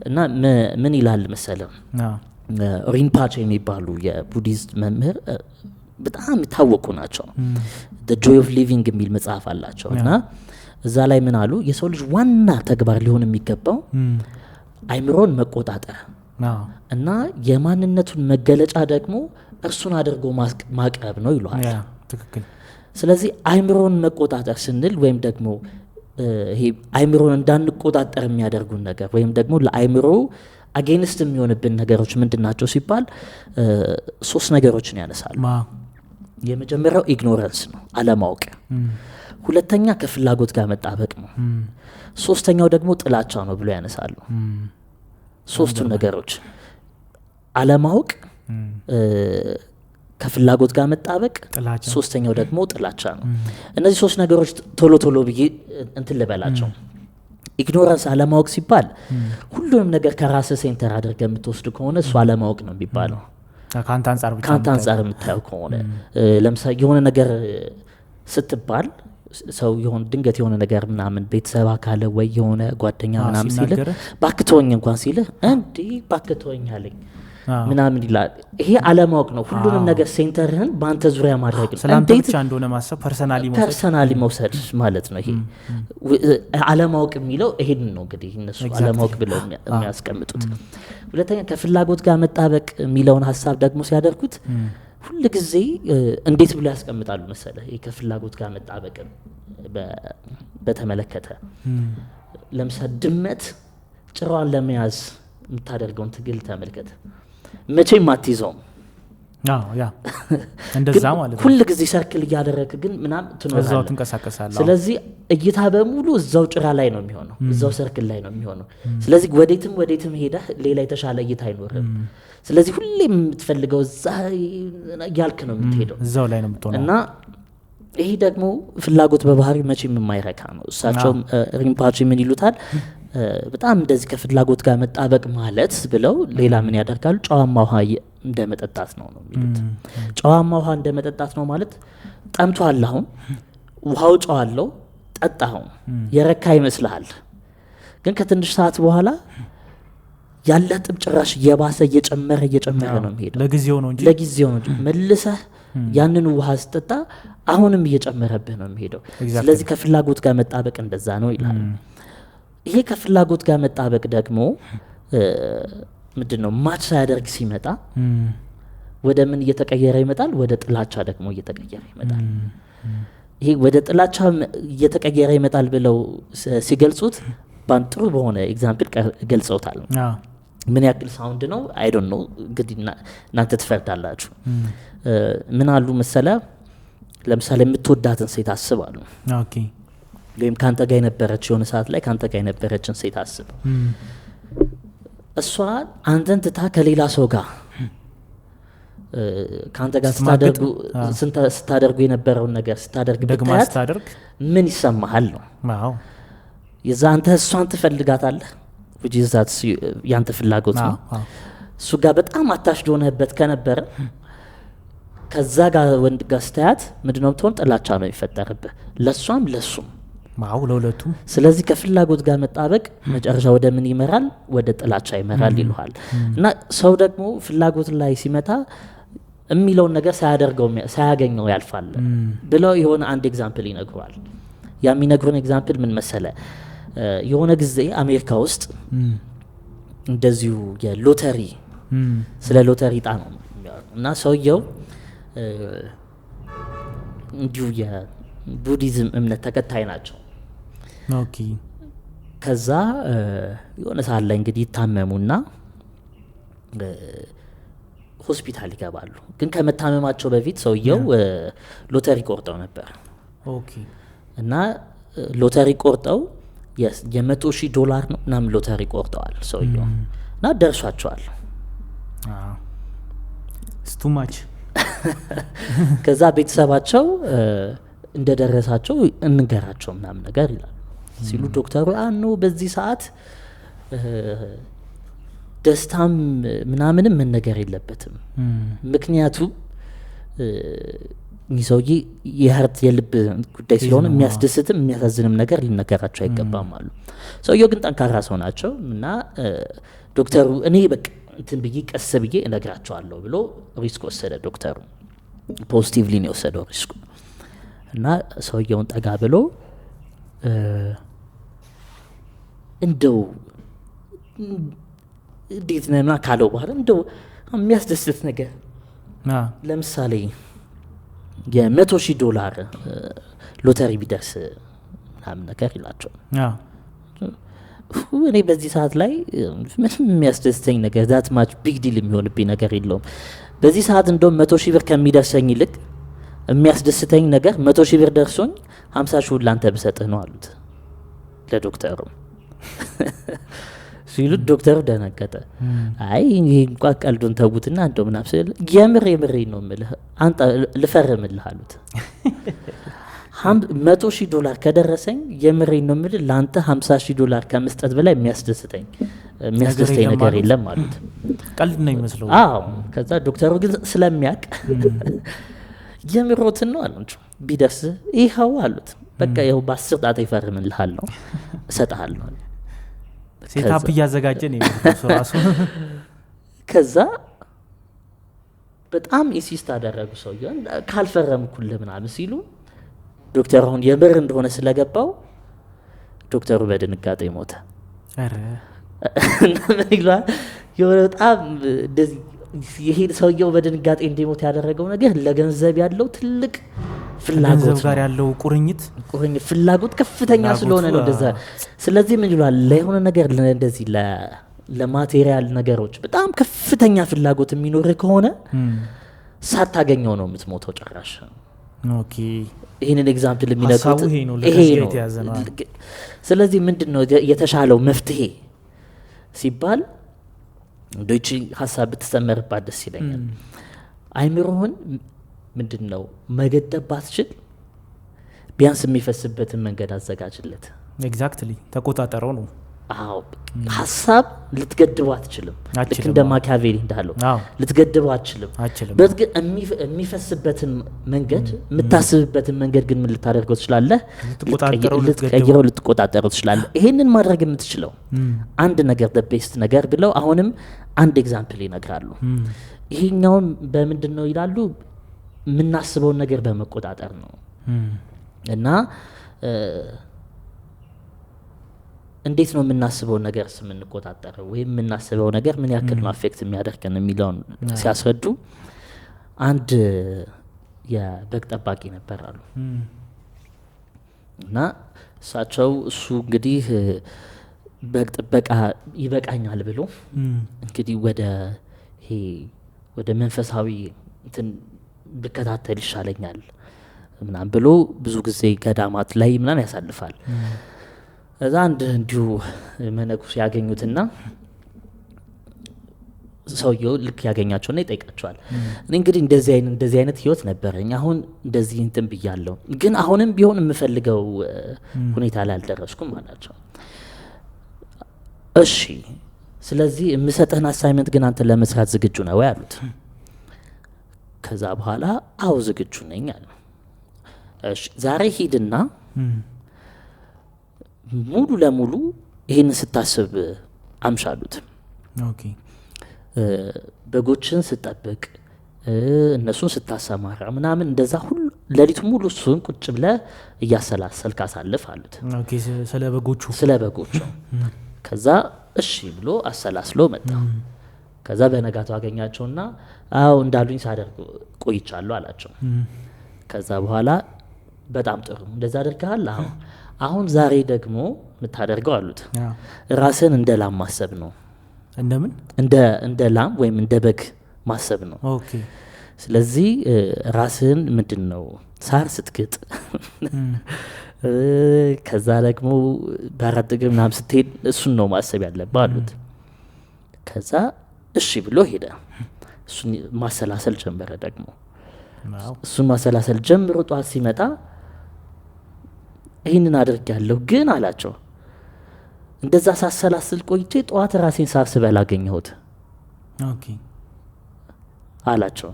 እና ምን ይላል መሰለም ሪንፓቼ የሚባሉ የቡዲስት መምህር በጣም የታወቁ ናቸው። the joy of living የሚል መጽሐፍ አላቸው። እና እዛ ላይ ምን አሉ? የሰው ልጅ ዋና ተግባር ሊሆን የሚገባው አይምሮን መቆጣጠር እና የማንነቱን መገለጫ ደግሞ እርሱን አድርጎ ማቅረብ ነው ይሏል። ትክክል። ስለዚህ አይምሮን መቆጣጠር ስንል ወይም ደግሞ ይሄ አይምሮን እንዳንቆጣጠር የሚያደርጉን ነገር ወይም ደግሞ ለአይምሮ አጌንስት የሚሆንብን ነገሮች ምንድናቸው ሲባል 3 ነገሮችን ያነሳሉ። የመጀመሪያው ኢግኖረንስ ነው፣ አለማወቅ። ሁለተኛ ከፍላጎት ጋር መጣበቅ ነው። ሶስተኛው ደግሞ ጥላቻ ነው ብሎ ያነሳሉ። 3ቱ ነገሮች አለማወቅ፣ ከፍላጎት ጋር መጣበቅ፣ ሶስተኛው ደግሞ ጥላቻ ነው። እነዚህ 3 ነገሮች ቶሎ ብዬ እንትን ልበላቸው። ኢግኖራንስ አለማወቅ ሲባል ሁሉንም ነገር ከራስ ሴንተር አድርገህ የምትወስድ ከሆነ እሱ አለማወቅ ነው የሚባለው። ከአንተ አንጻር የምታየው ከሆነ ለምሳሌ የሆነ ነገር ስትባል ሰው ድንገት የሆነ ነገር ምናምን ቤተሰብ አካለ ወይ የሆነ ጓደኛ ምናምን ሲልህ ባክተወኝ እንኳን ሲልህ እንዲህ ባክተወኝ አለኝ ምናምን ይላል። ይሄ አለማወቅ ነው። ሁሉንም ነገር ሴንተርህን በአንተ ዙሪያ ማድረግ ነው። ሰላምታ ብቻ እንደሆነ ማሰብ ፐርሰናሊ መውሰድ ማለት ነው። ይሄ አለማወቅ የሚለው ይሄን ነው እንግዲህ እነሱ አለማወቅ ብለው የሚያስቀምጡት። ሁለተኛ ከፍላጎት ጋር መጣበቅ የሚለውን ሀሳብ ደግሞ ሲያደርጉት ሁሉ ጊዜ እንዴት ብሎ ያስቀምጣሉ መሰለህ? ይሄ ከፍላጎት ጋር መጣበቅ በተመለከተ ለምሳሌ ድመት ጭራዋን ለመያዝ የምታደርገውን ትግል ተመልከተ። መቼም አትይዘውም። እንደዛ ማለት ነው። ሁሉ ጊዜ ሰርክል እያደረክ ግን ምናምን እዛው ትንቀሳቀሳለህ። ስለዚህ እይታ በሙሉ እዛው ጭራ ላይ ነው የሚሆነው፣ እዛው ሰርክል ላይ ነው የሚሆነው። ስለዚህ ወዴትም ሄደህ ሌላ የተሻለ እይታ አይኖርም። ስለዚህ ሁሌም የምትፈልገው እዛ እያልክ ነው የምትሄደው፣ እዛው ላይ ነው የምትሆነው። እና ይሄ ደግሞ ፍላጎት በባህሪው መቼም የማይረካ ነው። እሳቸውም ሪንፓቼ ምን ይሉታል? በጣም እንደዚህ ከፍላጎት ጋር መጣበቅ ማለት ብለው ሌላ ምን ያደርጋሉ? ጨዋማ ውሃ እንደ መጠጣት ነው የሚሉት። ጨዋማ ውሃ እንደ መጠጣት ነው ማለት ጠምቶሃል፣ አሁን ውሃው ጨው አለው፣ ጠጣኸው፣ የረካ ይመስልሃል። ግን ከትንሽ ሰዓት በኋላ ያለ ጥም ጭራሽ እየባሰ እየጨመረ ነው የሚሄደው። ለጊዜው ነው እንጂ መልሰህ ያንን ውሃ ስጠጣ አሁንም እየጨመረብህ ነው የሚሄደው። ስለዚህ ከፍላጎት ጋር መጣበቅ እንደዛ ነው ይላል። ይሄ ከፍላጎት ጋር መጣበቅ ደግሞ ምንድነው ማች ሳያደርግ ሲመጣ ወደ ምን እየተቀየረ ይመጣል? ወደ ጥላቻ ደግሞ እየተቀየረ ይመጣል። ይሄ ወደ ጥላቻ እየተቀየረ ይመጣል ብለው ሲገልጹት ጥሩ በሆነ ኤግዛምፕል ገልጸውታል። ምን ያክል ሳውንድ ነው አይ ዶንት ኖ እንግዲህ እናንተ ትፈርዳላችሁ። ምን አሉ መሰለ ለምሳሌ የምትወዳትን ሴት አስባሉ። ኦኬ ወይም ካንተ ጋር የነበረች የሆነ ሰዓት ላይ ካንተ ጋር የነበረችን ሴት አስብ። እሷ አንተን ትታ ከሌላ ሰው ጋር ካንተ ጋር ስታደርጉ የነበረውን ነገር ስታደርግ ብታያት ምን ይሰማሃል ነው። ዋው የዛ አንተ እሷን ትፈልጋታለህ which is that ያንተ ፍላጎት ነው። እሱ ጋር በጣም አታሽድ ሆነህበት ከነበረ ከዛ ጋር ወንድ ጋር ስታያት ምንድነው የምትሆን? ጥላቻ ነው የሚፈጠርብህ ለሷም ለሱም። ዋው ለሁለቱም። ስለዚህ ከፍላጎት ጋር መጣበቅ መጨረሻ ወደ ምን ይመራል? ወደ ጥላቻ ይመራል ይሉሃል። እና ሰው ደግሞ ፍላጎት ላይ ሲመጣ የሚለውን ነገር ሳያገኘው ያልፋል ብለው የሆነ አንድ ኤግዛምፕል ይነግሯል። ያ የሚነግሩን ኤግዛምፕል ምን መሰለ? የሆነ ጊዜ አሜሪካ ውስጥ እንደዚሁ የሎተሪ ስለ ሎተሪ ዕጣ ነው እና ሰውየው እንዲሁ የቡዲዝም እምነት ተከታይ ናቸው። ኦኬ ከዛ የሆነ ሰዓት ላይ እንግዲህ ይታመሙና ሆስፒታል ይገባሉ። ግን ከመታመማቸው በፊት ሰውየው ሎተሪ ቆርጠው ነበር። ኦኬ እና ሎተሪ ቆርጠው $100,000 ነው ምናምን ሎተሪ ቆርጠዋል ሰውየው እና ደርሷቸዋል። ስቱማች ከዛ ቤተሰባቸው እንደደረሳቸው እንገራቸው ምናምን ነገር ይላል ሲሉ ዶክተሩ ነው በዚህ ሰዓት ደስታም ምናምንም መነገር የለበትም ምክንያቱም ሰውዬ የሀርት የልብ ጉዳይ ስለሆነ የሚያስደስትም የሚያሳዝንም ነገር ሊነገራቸው አይገባም አሉ። ሰውየው ግን ጠንካራ ሰው ናቸው እና ዶክተሩ እኔ በቃ እንትን ብዬ ቀስ ብዬ እነግራቸዋለሁ ብሎ ሪስክ ወሰደ። ዶክተሩ ፖዚቲቭሊ ነው የወሰደው ሪስኩ እና ሰውየውን ጠጋ ብሎ እንደው እንዴት ነና ካለው በኋላ እንደው የሚያስደስት ነገር ለምሳሌ $100,000 ሎተሪ ቢደርስ ምናምን ነገር ይላቸው። እኔ በዚህ ሰዓት ላይ ምንም የሚያስደስተኝ ነገር ዛት ማች ቢግ ዲል የሚሆንብኝ ነገር የለውም። በዚህ ሰዓት እንደውም $100,000 ከሚደርሰኝ ይልቅ የሚያስደስተኝ ነገር $100,000 ደርሶኝ $50,000 ላንተ ብሰጥህ ነው አሉት ለዶክተሩ። ሲሉት ዶክተሩ ደነገጠ። አይ እንኳን ቀልዱን ተውትና እንደው ምናምን ሲል የምሬ ነው የምልህ አንተ ልፈርምልህ አሉት። $100,000 ከደረሰኝ የምሬ ነው የምልህ ላንተ $50,000 ከመስጠት በላይ የሚያስደስተኝ ነገር የለም አሉት። ቀልድ ነው የሚመስለው። አዎ ከዛ ዶክተሩ ግን ስለሚያውቅ የምሮትን ነው አሉት። ቢደርስ ይኸው አሉት። በቃ ይኸው በ10 ጣጣ ይፈርምልሃል ነው እሰጥሃለሁ አለ። ሴታፕ እያዘጋጀ ነው ራሱ። ከዛ በጣም ኢንሲስት አደረጉ ሰውየው ካልፈረምኩልህ ምናምን ሲሉ ዶክተሩ አሁን የምር እንደሆነ ስለገባው ዶክተሩ በድንጋጤ ሞተ። አረ እና ምን ይላል በጣም እንደዚህ ይሄ ሰውየው በድንጋጤ እንዲሞት ያደረገው ነገር ለገንዘብ ያለው ትልቅ ፍላጎት ጋር ያለው ቁርኝት ፍላጎት ከፍተኛ ስለሆነ ነው እንደዛ። ስለዚህ ምን ይላል ለሆነ ነገር እንደዚህ ለማቴሪያል ነገሮች በጣም ከፍተኛ ፍላጎት የሚኖር ከሆነ ሳታገኘው ነው የምትሞተው ጭራሽ። ኦኬ ይሄንን ኤግዛምፕል የሚነግሩት ይሄ ነው። ስለዚህ ምንድነው የተሻለው መፍትሄ ሲባል ዶይቺ ሐሳብ ብትሰመርባት ደስ ይለኛል። አይምሮህን ምንድነው መገደብ ባትችል ቢያንስ የሚፈስበትን መንገድ አዘጋጅለት። ኤግዛክትሊ ተቆጣጣረው ነው። አዎ ሐሳብ ልትገድበው አትችልም። ልክ እንደ ማኪያቬሊ እንዳለው ልትገድበው አትችልም። በርግጥ የሚፈስበትን መንገድ የምታስብበትን መንገድ ግን ምን ልታደርገው ትችላለህ? ልትቀይረው ልትቆጣጠረው ትችላለህ። ይሄንን ማድረግ የምትችለው አንድ ነገር ቤስት ነገር ብለው አሁንም አንድ ኤግዛምፕል ይነግራሉ። ይሄኛውን በምንድን ነው ይላሉ? የምናስበውን ነገር በመቆጣጠር ነው። እና እንዴት ነው የምናስበው ነገር የምንቆጣጠረው ወይም የምናስበው ነገር ምን ያክል ነው አፌክት የሚያደርገን የሚለውን ሲያስረዱ አንድ የበግ ጠባቂ ነበር አሉ። እና እሳቸው እሱ እንግዲህ በጥበቃ ይበቃኛል ብሎ እንግዲህ ወደ መንፈሳዊ እንትን ብከታተል ይሻለኛል ምናምን ብሎ ብዙ ጊዜ ገዳማት ላይ ምናምን ያሳልፋል። እዛ አንድ እንዲሁ መነኩሴ ያገኙትና ሰውየው ልክ ያገኛቸውና ይጠይቃቸዋል። እኔ እንግዲህ እንደዚህ አይነት ህይወት ነበረኝ፣ አሁን እንደዚህ እንትን ብያለሁ፣ ግን አሁንም ቢሆን የምፈልገው ሁኔታ ላይ አልደረስኩም አላቸው። እሺ ስለዚህ የምሰጥህን አሳይመንት ግን አንተ ለመስራት ዝግጁ ነው ወይ አሉት። ከዛ በኋላ አዎ ዝግጁ ነኝ አለ። እሺ ዛሬ ሂድና ሙሉ ለሙሉ ይህንን ስታስብ አምሻሉት። ኦኬ በጎችን ስጠብቅ እነሱን ስታሰማራ ምናምን እንደዛ ሁሉ ሌሊቱ ሙሉ እሱን ቁጭ ብለህ እያሰላሰልክ አሳልፍ አሉት። ኦኬ ስለ በጎቹ ከዛ እሺ ብሎ አሰላስሎ መጣ። ከዛ በነጋታው አገኛቸውና አዎ እንዳሉኝ ሳደርግ ቆይቻለሁ አላቸው። ከዛ በኋላ በጣም ጥሩ እንደዛ አድርገሃል፣ አሁን ዛሬ ደግሞ የምታደርገው አሉት ራስን እንደ ላም ማሰብ ነው። እንደምን እንደ ላም ወይም እንደ በግ ማሰብ ነው። ኦኬ ስለዚህ ራስን ምንድን ነው ሳር ስትግጥ ከዛ ደግሞ በአራት እግር ምናምን ስትሄድ እሱን ነው ማሰብ ያለብህ አሉት። ከዛ እሺ ብሎ ሄደ። እሱን ማሰላሰል ጀመረ። ደግሞ እሱን ማሰላሰል ጀምሮ ጠዋት ሲመጣ ይህንን አድርጌያለሁ ግን አላቸው እንደዛ ሳሰላስል ቆይቼ ጠዋት ራሴን ሳር ስበላ አገኘሁት አላቸው።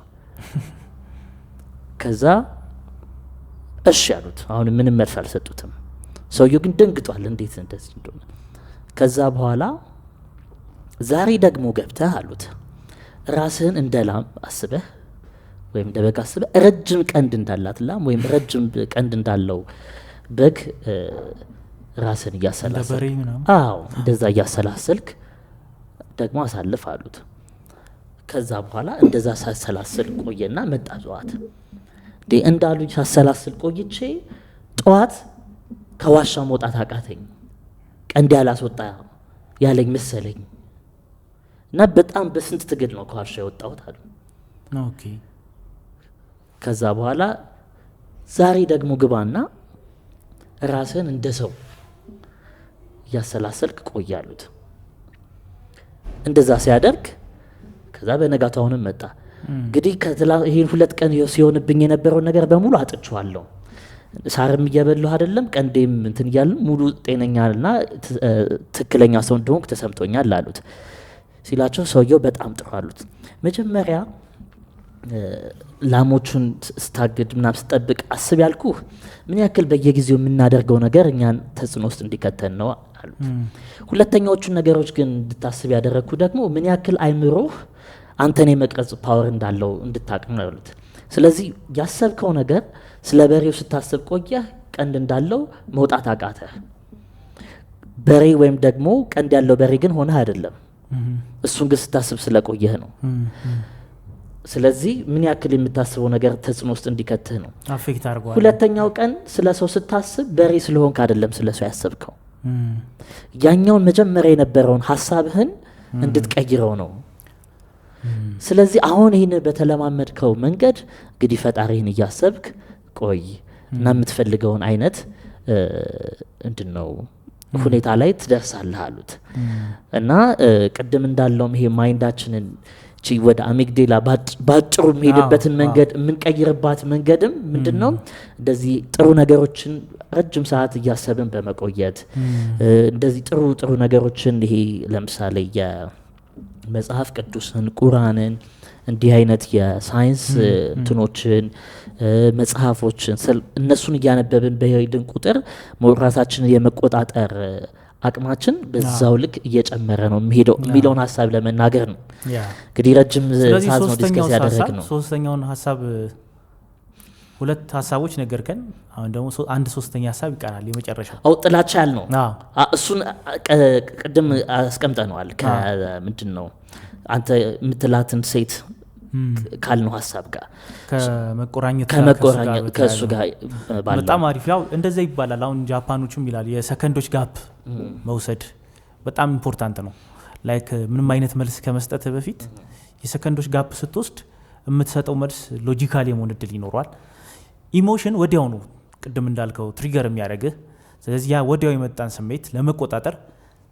ከዛ እሺ ያሉት አሁን ምንም መልስ አልሰጡትም። ሰውየው ግን ደንግጧል፣ እንዴት እንደዚህ እንደሆነ። ከዛ በኋላ ዛሬ ደግሞ ገብተህ አሉት ራስህን እንደ ላም አስበህ ወይም እንደ በግ አስበህ ረጅም ቀንድ እንዳላት ላም ወይም ረጅም ቀንድ እንዳለው በግ ራስን እያሰላሰልክ እንደዛ እያሰላሰልክ ደግሞ አሳልፍ አሉት። ከዛ በኋላ እንደዛ ሳሰላስል ቆየና መጣ ጠዋት። እንዳሉኝ ሳሰላስል ቆይቼ ጠዋት ከዋሻ መውጣት አቃተኝ፣ ቀንድ ያላስወጣ ያለኝ መሰለኝ እና በጣም በስንት ትግል ነው ከዋሻ የወጣሁት አሉ። ከዛ በኋላ ዛሬ ደግሞ ግባና ራስን እንደ ሰው እያሰላሰልክ ቆያሉት። እንደዛ ሲያደርግ ከዛ በነጋታው አሁንም መጣ። እንግዲህ ይሄን 2 ቀን ሲሆንብኝ የነበረውን ነገር በሙሉ አጥቼዋለሁ። ሳርም እየበላሁ አይደለም፣ ቀንዴም እንትን እያልን ሙሉ ጤነኛና ትክክለኛ ሰው እንደሆንኩ ተሰምቶኛል አሉት። ሲላቸው ሰውየው በጣም ጥሩ አሉት። መጀመሪያ ላሞቹን ስታግድ ምናምን ስጠብቅ አስብ ያልኩህ ምን ያክል በየጊዜው የምናደርገው ነገር እኛን ተጽዕኖ ውስጥ እንዲከተን ነው አሉት። ሁለተኛዎቹን ነገሮች ግን እንድታስብ ያደረግኩ ደግሞ ምን ያክል አይምሮህ አንተን የመቅረጽ ፓወር እንዳለው እንድታቅም ነው ያሉት። ስለዚህ ያሰብከው ነገር ስለ በሬው ስታስብ ቆየህ፣ ቀንድ እንዳለው መውጣት አቃተህ። በሬ ወይም ደግሞ ቀንድ ያለው በሬ ግን ሆነህ አይደለም፣ እሱን ግን ስታስብ ስለቆየህ ነው። ስለዚህ ምን ያክል የምታስበው ነገር ተጽዕኖ ውስጥ እንዲከትህ ነው አፌክት አድርጓል። ሁለተኛው ቀን ስለ ሰው ስታስብ በሬ ስለሆንክ አይደለም ስለ ሰው ያሰብከው፣ ያኛውን መጀመሪያ የነበረውን ሀሳብህን እንድትቀይረው ነው። ስለዚህ አሁን ይህን በተለማመድከው መንገድ እንግዲህ ፈጣሪህን እያሰብክ ቆይ እና የምትፈልገውን አይነት እንድነው ሁኔታ ላይ ትደርሳለህ አሉት። እና ቅድም እንዳለውም ይሄ ማይንዳችንን ወደ አሚግዴላ ባጭሩ የሚሄድበትን መንገድ የምንቀይርባት መንገድም ምንድነው? እንደዚህ ጥሩ ነገሮችን ረጅም ሰዓት እያሰብን በመቆየት እንደዚህ ጥሩ ነገሮችን ይሄ ለምሳሌ የመጽሐፍ ቅዱስን፣ ቁርአንን እንዲህ አይነት የሳይንስ እንትኖችን መጽሐፎችን እነሱን እያነበብን በሄድን ቁጥር ራሳችንን የመቆጣጠር አቅማችን በዛው ልክ እየጨመረ ነው የሚሄደው የሚለውን ሀሳብ ለመናገር ነው። እንግዲህ ረጅም ሰዓት ነው ዲስከስ ያደረግ ነው። ሶስተኛውን ሀሳብ 2 ሀሳቦች ነገርከን። አሁን ደግሞ አንድ ሶስተኛ ሀሳብ ይቀራል፣ የመጨረሻው ጥላቻ ያልነው እሱን ቅድም አስቀምጠነዋል። ከምንድን ነው አንተ የምትላትን ሴት ካልነው ሀሳብ ጋር ከመቆራኘት ከእሱ ጋር በጣም አሪፍ። ያው እንደዛ ይባላል። አሁን ጃፓኖቹም ይላል የሰከንዶች ጋፕ መውሰድ በጣም ኢምፖርታንት ነው። ላይክ ምንም አይነት መልስ ከመስጠት በፊት የሰከንዶች ጋፕ ስትወስድ የምትሰጠው መልስ ሎጂካሊ የመሆን እድል ይኖረዋል። ኢሞሽን ወዲያው ነው ቅድም እንዳልከው ትሪገር የሚያደርግህ። ስለዚህ ያ ወዲያው የመጣን ስሜት ለመቆጣጠር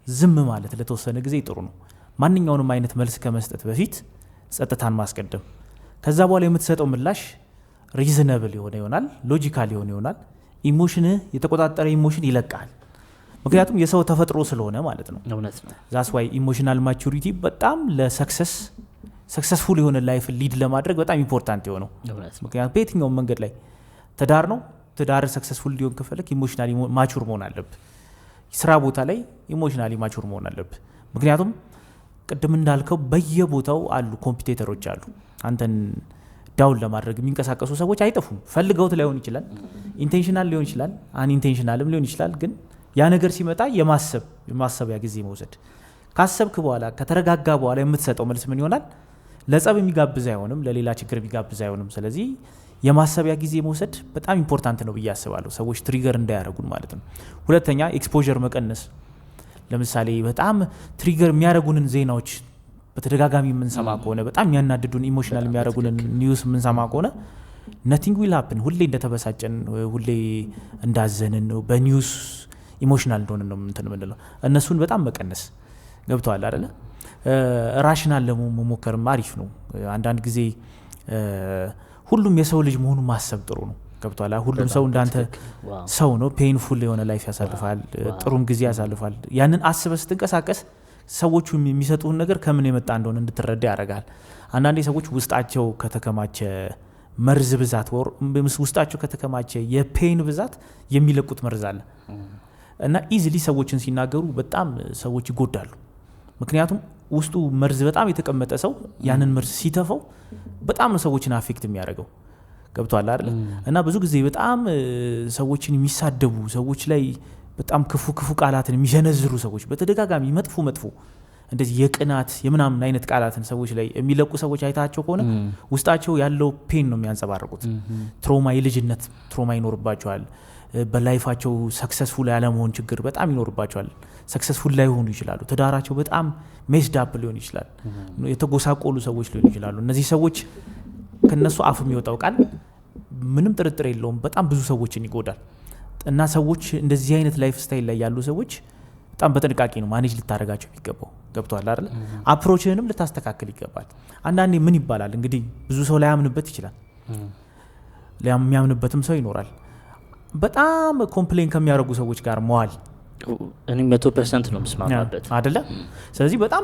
ዝም ማለት ለተወሰነ ጊዜ ጥሩ ነው። ማንኛውንም አይነት መልስ ከመስጠት በፊት ጸጥታን ማስቀደም፣ ከዛ በኋላ የምትሰጠው ምላሽ ሪዝነብል የሆነ ይሆናል፣ ሎጂካል የሆነ ይሆናል። ኢሞሽንህ የተቆጣጠረ ኢሞሽን ይለቃል። ምክንያቱም የሰው ተፈጥሮ ስለሆነ ማለት ነው። ዛስ ዋይ ኢሞሽናል ማቹሪቲ በጣም ሰክሰስፉል የሆነ ላይፍ ሊድ ለማድረግ በጣም ኢምፖርታንት የሆነው። ምክንያቱም በየትኛውም መንገድ ላይ ትዳር ነው። ትዳር ሰክሰስፉል ሊሆን ከፈለክ ኢሞሽናሊ ማቹር መሆን አለብህ። ስራ ቦታ ላይ ኢሞሽናሊ ማቹር መሆን አለብህ። ምክንያቱም ቅድም እንዳልከው በየቦታው አሉ ኮምፒቴተሮች አሉ። አንተን ዳውን ለማድረግ የሚንቀሳቀሱ ሰዎች አይጠፉም። ፈልገውት ላይሆን ይችላል፣ ኢንቴንሽናል ሊሆን ይችላል፣ አንኢንቴንሽናልም ሊሆን ይችላል። ግን ያ ነገር ሲመጣ የማሰቢያ ጊዜ መውሰድ፣ ካሰብክ በኋላ ከተረጋጋ በኋላ የምትሰጠው መልስ ምን ይሆናል? ለጸብ የሚጋብዝ አይሆንም፣ ለሌላ ችግር የሚጋብዝ አይሆንም። ስለዚህ የማሰቢያ ጊዜ መውሰድ በጣም ኢምፖርታንት ነው ብዬ አስባለሁ፣ ሰዎች ትሪገር እንዳያደርጉን ማለት ነው። ሁለተኛ ኤክስፖዠር መቀነስ። ለምሳሌ በጣም ትሪገር የሚያደርጉንን ዜናዎች በተደጋጋሚ የምንሰማ ከሆነ፣ በጣም የሚያናድዱን ኢሞሽናል የሚያደርጉንን ኒውስ የምንሰማ ከሆነ ነቲንግ ዊል ሀፕን። ሁሌ እንደተበሳጨን፣ ሁሌ እንዳዘንን በኒውስ ኢሞሽናል እንደሆነ ነው እንትን የምንለው። እነሱን በጣም መቀነስ። ገብተዋል አይደለ? ራሽናል ለመሞከርም አሪፍ ነው። አንዳንድ ጊዜ ሁሉም የሰው ልጅ መሆኑን ማሰብ ጥሩ ነው። ገብቷል። ሁሉም ሰው እንዳንተ ሰው ነው። ፔንፉል የሆነ ላይፍ ያሳልፋል፣ ጥሩም ጊዜ ያሳልፋል። ያንን አስበህ ስትንቀሳቀስ ሰዎቹ የሚሰጡህን ነገር ከምን የመጣ እንደሆነ እንድትረዳ ያደርጋል። አንዳንዴ ሰዎች ውስጣቸው ከተከማቸ መርዝ ብዛት፣ ውስጣቸው ከተከማቸ የፔን ብዛት የሚለቁት መርዝ አለ እና ኢዝሊ ሰዎችን ሲናገሩ በጣም ሰዎች ይጎዳሉ። ምክንያቱም ውስጡ መርዝ በጣም የተቀመጠ ሰው ያንን መርዝ ሲተፈው በጣም ነው ሰዎችን አፌክት የሚያደርገው። ገብቷል አይደል? እና ብዙ ጊዜ በጣም ሰዎችን የሚሳደቡ ሰዎች ላይ በጣም ክፉ ቃላትን የሚሰነዝሩ ሰዎች በተደጋጋሚ መጥፎ እንደዚህ የቅናት የምናምን አይነት ቃላትን ሰዎች ላይ የሚለቁ ሰዎች አይታቸው ከሆነ ውስጣቸው ያለው ፔን ነው የሚያንጸባርቁት። ትሮማ፣ የልጅነት ትሮማ ይኖርባቸዋል። በላይፋቸው ሰክሰስፉል ያለመሆን ችግር በጣም ይኖርባቸዋል። ሰክሰስፉል ላይ ሆኑ ይችላሉ። ትዳራቸው በጣም ሜስድ አፕ ሊሆን ይችላል። የተጎሳቆሉ ሰዎች ሊሆኑ ይችላሉ። እነዚህ ሰዎች ከነሱ አፍ የሚወጣው ቃል ምንም ጥርጥር የለውም በጣም ብዙ ሰዎችን ይጎዳል። እና ሰዎች እንደዚህ አይነት ላይፍ ስታይል ላይ ያሉ ሰዎች በጣም በጥንቃቄ ነው ማኔጅ ልታደርጋቸው የሚገባው። ገብቷል አይደል? አፕሮችህንም ልታስተካክል ይገባል። አንዳንዴ ምን ይባላል እንግዲህ ብዙ ሰው ላያምንበት ይችላል፣ የሚያምንበትም ሰው ይኖራል። በጣም ኮምፕሌን ከሚያደርጉ ሰዎች ጋር መዋል እኔ 100% ነው መስማማበት አይደለ? ስለዚህ በጣም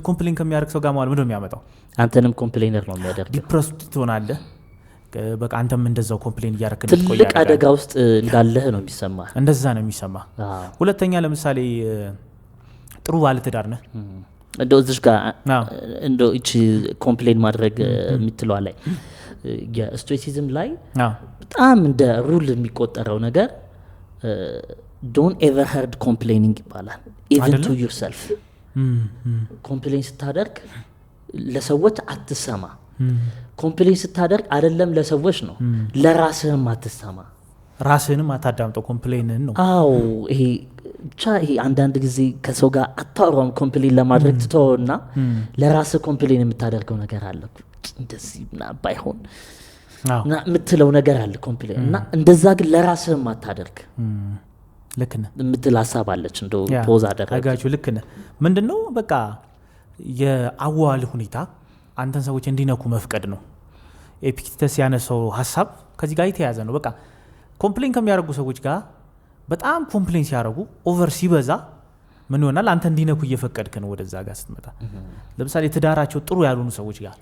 ኮምፕሌን ከሚያደርግ ሰው ጋር መዋል ምንድነው የሚያመጣው? አንተንም ኮምፕሌነር ነው የሚያደርግ። ዲፕረስድ ትሆናለህ። በቃ አንተም እንደዛው ኮምፕሌን እያደረክ ትልቅ አደጋ ውስጥ እንዳለህ ነው የሚሰማ። እንደዛ ነው የሚሰማ። ሁለተኛ ለምሳሌ ጥሩ ባለትዳር ነህ፣ እንደው እዚህ ጋር እንደው እቺ ኮምፕሌን ማድረግ የምትለው ላይ የስቶይሲዝም ላይ በጣም እንደ ሩል የሚቆጠረው ነገር ዶንት ኤቨር ሄርድ ኮምፕሌኒንግ ይባላል። ኢቨን ቱ ዩርሰልፍ ኮምፕሌን ስታደርግ ለሰዎች አትሰማ። ኮምፕሌን ስታደርግ አይደለም ለሰዎች ነው ለራስህም አትሰማ፣ ራስህንም አታዳምጠው። ኮምፕሌንን ነው። አዎ ይሄ ብቻ ይሄ አንዳንድ ጊዜ ከሰው ጋር አታወራም ኮምፕሌን ለማድረግ ትተውና ለራስህ ኮምፕሌን የምታደርገው ነገር አለ። እንደዚህ ና ባይሆን እና የምትለው ነገር አለ ኮምፕሌን እና እንደዛ ግን ለራስህም አታደርግ። ልክ ነህ የምትል ሀሳብ አለች። እንደው ፖዝ አደረጋችሁ። ልክ ነህ። ምንድነው በቃ የአዋል ሁኔታ አንተን ሰዎች እንዲነኩ መፍቀድ ነው። ኤፒክቴተስ ያነሳው ሀሳብ ከዚህ ጋር የተያያዘ ነው። በቃ ኮምፕሌን ከሚያደርጉ ሰዎች ጋር በጣም ኮምፕሌን ሲያደርጉ ኦቨር ሲበዛ ምን ይሆናል? አንተ እንዲነኩ እየፈቀድክ ነው ወደዛ ጋር ስትመጣ። ለምሳሌ ትዳራቸው ጥሩ ያልሆኑ ሰዎች ጋር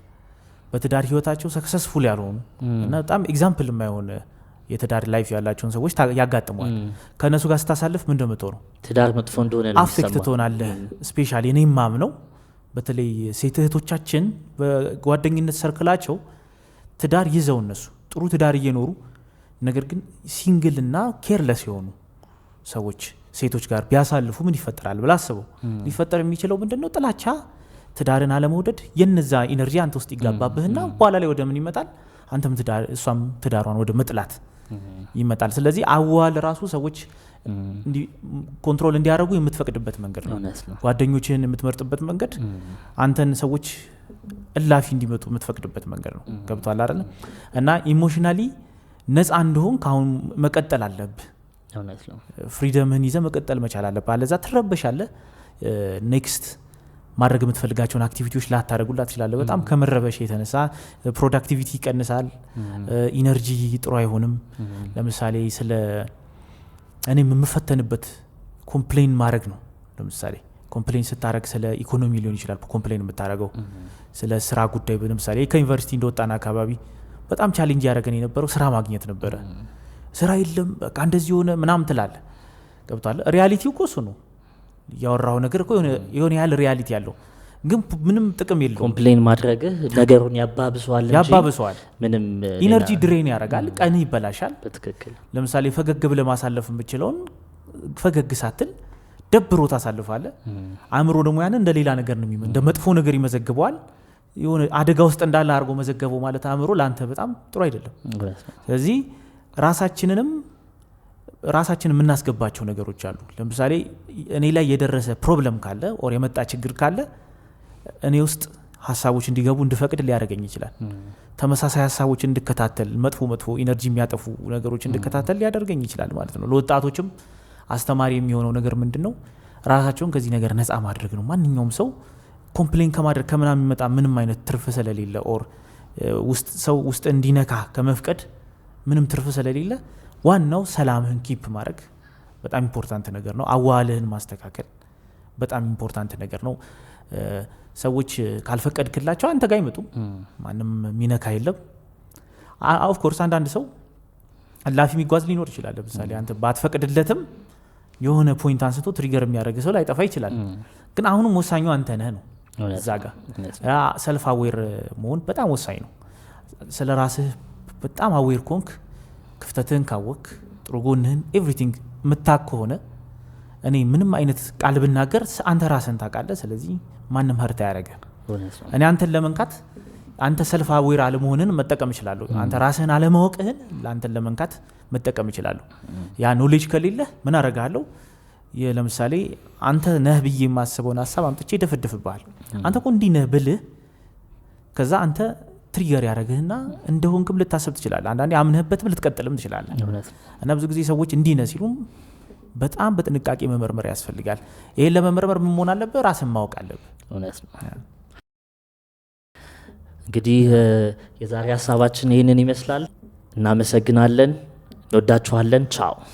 በትዳር ህይወታቸው ሰክሰስፉል ያልሆኑ እና በጣም ኤግዛምፕል የማይሆን የትዳር ላይፍ ያላቸውን ሰዎች ያጋጥመዋል። ከእነሱ ጋር ስታሳልፍ ምን እንደምትሆነው ትዳር መጥፎ እንደሆነ አፌክት ትሆናለህ። ስፔሻሊ እኔ ማምነው በተለይ ሴት እህቶቻችን በጓደኝነት ሰርክላቸው ትዳር ይዘው እነሱ ጥሩ ትዳር እየኖሩ ነገር ግን ሲንግል እና ኬርለስ የሆኑ ሰዎች ሴቶች ጋር ቢያሳልፉ ምን ይፈጠራል ብላ አስበው። ሊፈጠር የሚችለው ምንድነው? ጥላቻ፣ ትዳርን አለመውደድ። የነዛ ኢነርጂ አንተ ውስጥ ይጋባብህና በኋላ ላይ ወደ ምን ይመጣል? አንተም እሷም ትዳሯን ወደ መጥላት ይመጣል። ስለዚህ አዋል ራሱ ሰዎች ኮንትሮል እንዲያደርጉ የምትፈቅድበት መንገድ ነው። ጓደኞችህን የምትመርጥበት መንገድ አንተን ሰዎች እላፊ እንዲመጡ የምትፈቅድበት መንገድ ነው። ገብቷል አይደል? እና ኢሞሽናሊ ነፃ እንደሆን ካሁን መቀጠል አለብህ። ፍሪደምህን ይዘህ መቀጠል መቻል አለብህ። አለዛ ትረበሻለህ። ኔክስት ማድረግ የምትፈልጋቸውን አክቲቪቲዎች ላታደርጉላ ትችላለህ። በጣም ከመረበሽ የተነሳ ፕሮዳክቲቪቲ ይቀንሳል። ኢነርጂ ጥሩ አይሆንም። ለምሳሌ ስለ እኔ የምፈተንበት ኮምፕሌን ማድረግ ነው። ለምሳሌ ኮምፕሌን ስታደረግ ስለ ኢኮኖሚ ሊሆን ይችላል ኮምፕሌን የምታደረገው፣ ስለ ስራ ጉዳይ። ለምሳሌ ከዩኒቨርሲቲ እንደወጣን አካባቢ በጣም ቻሌንጅ ያደረገን የነበረው ስራ ማግኘት ነበረ። ስራ የለም በቃ እንደዚህ ሆነ ምናምን ትላለህ። ገብቷል? ሪያሊቲው እኮ እሱ ነው። ያወራው ነገር እኮ የሆነ ያህል ሪያሊቲ ያለው ግን ምንም ጥቅም የለውም። ኮምፕሌን ማድረግህ ነገሩን ያባብሰዋል። ምንም ኢነርጂ ድሬን ያደርጋል። ቀንህ ይበላሻል። በትክክል ለምሳሌ ፈገግ ብለህ ማሳለፍ የምችለውን ፈገግ ሳትል ደብሮ ታሳልፋለህ። አእምሮ ደግሞ ያን እንደ ሌላ ነገር ነው እንደ መጥፎ ነገር ይመዘግበዋል። የሆነ አደጋ ውስጥ እንዳለ አድርጎ መዘገበው ማለት አእምሮ ለአንተ በጣም ጥሩ አይደለም። ስለዚህ ራሳችንን የምናስገባቸው ነገሮች አሉ። ለምሳሌ እኔ ላይ የደረሰ ፕሮብለም ካለ ኦር የመጣ ችግር ካለ እኔ ውስጥ ሀሳቦች እንዲገቡ እንድፈቅድ ሊያደርገኝ ይችላል። ተመሳሳይ ሀሳቦች እንድከታተል፣ መጥፎ ኢነርጂ የሚያጠፉ ነገሮች እንድከታተል ሊያደርገኝ ይችላል ማለት ነው። ለወጣቶችም አስተማሪ የሚሆነው ነገር ምንድን ነው? ራሳቸውን ከዚህ ነገር ነፃ ማድረግ ነው። ማንኛውም ሰው ኮምፕሌን ከማድረግ ከምናምን የሚመጣ ምንም አይነት ትርፍ ስለሌለ ኦር ሰው ውስጥ እንዲነካ ከመፍቀድ ምንም ትርፍ ስለሌለ ዋናው ሰላምህን ኪፕ ማድረግ በጣም ኢምፖርታንት ነገር ነው። አዋልህን ማስተካከል በጣም ኢምፖርታንት ነገር ነው። ሰዎች ካልፈቀድክላቸው አንተ ጋር አይመጡም። ማንም ሚነካ የለም። ኦፍኮርስ አንዳንድ ሰው ላፊ የሚጓዝ ሊኖር ይችላል። ለምሳሌ አንተ ባትፈቅድለትም የሆነ ፖይንት አንስቶ ትሪገር የሚያደርግ ሰው ላይጠፋ ይችላል። ግን አሁንም ወሳኙ አንተ ነህ ነው። እዛ ጋር ሰልፍ አዌር መሆን በጣም ወሳኝ ነው። ስለ ራስህ በጣም አዌር ኮንክ፣ ክፍተትህን ካወክ፣ ጥሩ ጎንህን ኤቭሪቲንግ ምታክ ከሆነ እኔ ምንም አይነት ቃል ብናገር አንተ ራስህን ታውቃለህ። ስለዚህ ማንም ሀርታ ያደረገ እኔ አንተን ለመንካት አንተ ሰልፍ አዌር አለመሆንን መጠቀም እችላለሁ። አንተ ራስህን አለማወቅህን ለአንተን ለመንካት መጠቀም እችላለሁ። ያ ኖሌጅ ከሌለህ ምን አደርጋለሁ? ለምሳሌ አንተ ነህ ብዬ የማስበውን ሀሳብ አምጥቼ ደፍድፍብሃል። አንተ እኮ እንዲህ ነህ ብልህ ከዛ አንተ ትሪገር ያደረግህና እንደሆንክም ልታሰብ ትችላለህ። አንዳንዴ አምነህበትም ልትቀጥልም ትችላለህ። እና ብዙ ጊዜ ሰዎች እንዲህ ነህ ሲሉም በጣም በጥንቃቄ መመርመር ያስፈልጋል። ይሄን ለመመርመር ምን መሆን አለብህ? ራስን ማወቅ አለብህ። እንግዲህ የዛሬ ሀሳባችን ይህንን ይመስላል። እናመሰግናለን። እንወዳችኋለን። ቻው